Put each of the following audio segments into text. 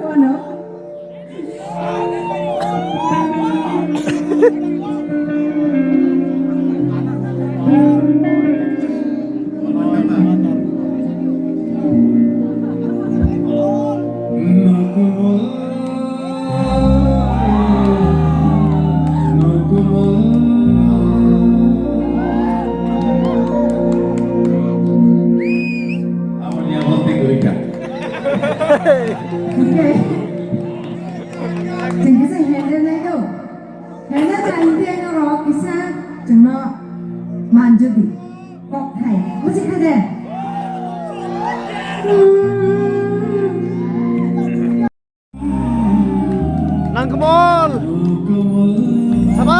ano? Okay. Chẳng cái gì hẹn lên đây đâu. Hẹn lên là anh tiên nó rõ cái xa chẳng nó màn chưa đi. Có thầy, có gì khai đây? 랑크몰 사바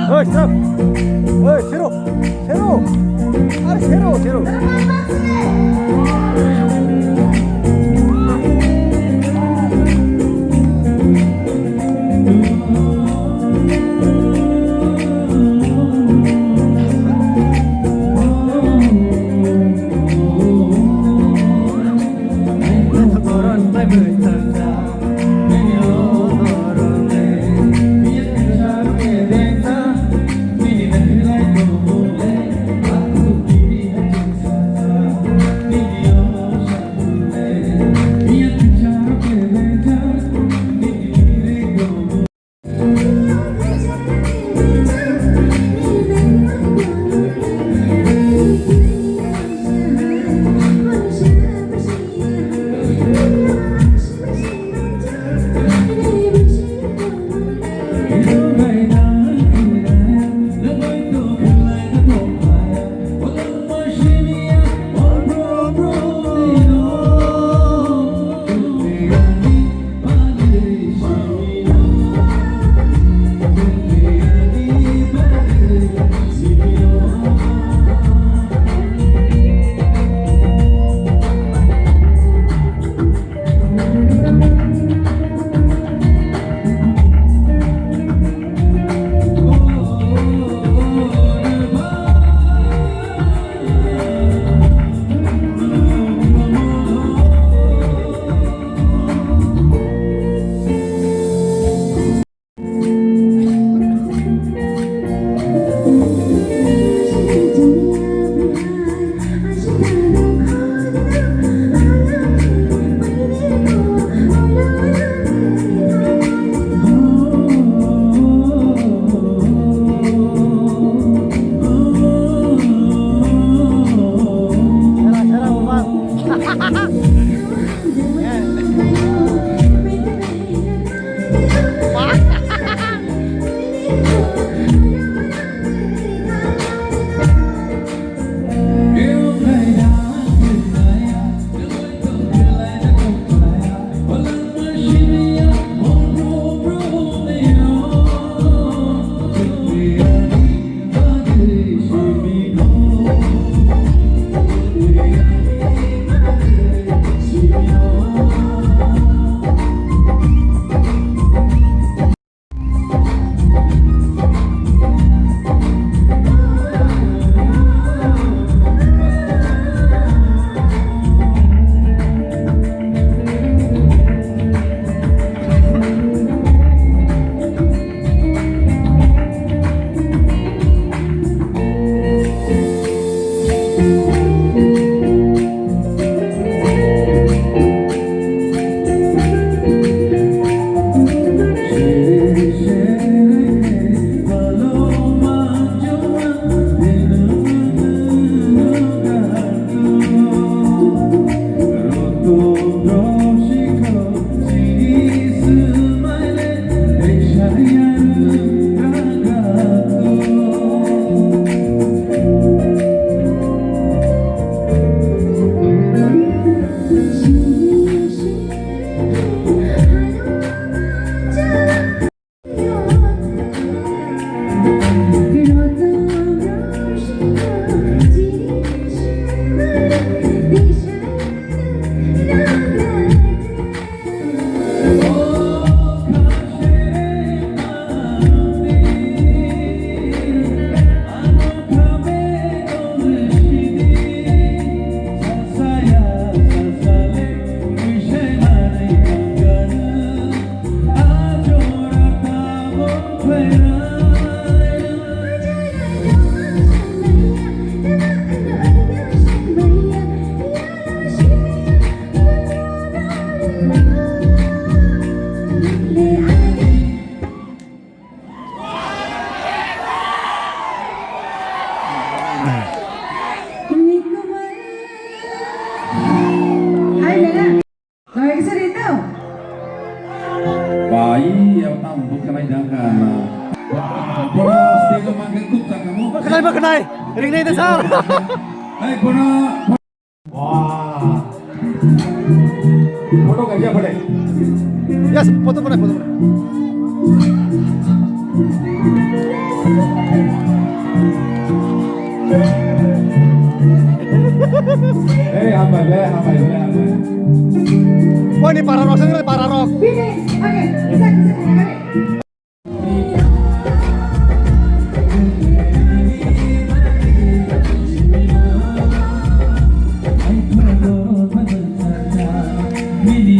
어이 세로 어이 세로 세로 아래 세로 세로 Video Ai nè, rồi cái sao đi đâu? Wah, iya tamu bukan jangan. Wah, boros dia mangkuk tak kamu. Kenal ba kenal? Ring na ito sir. Hey, bono. Wah. Foto kerja boleh. Yes, foto mo na, foto mo na. Apa ya. Wah, ini para rock, sendiri para rock. Bini, oke, bisa kali. Mini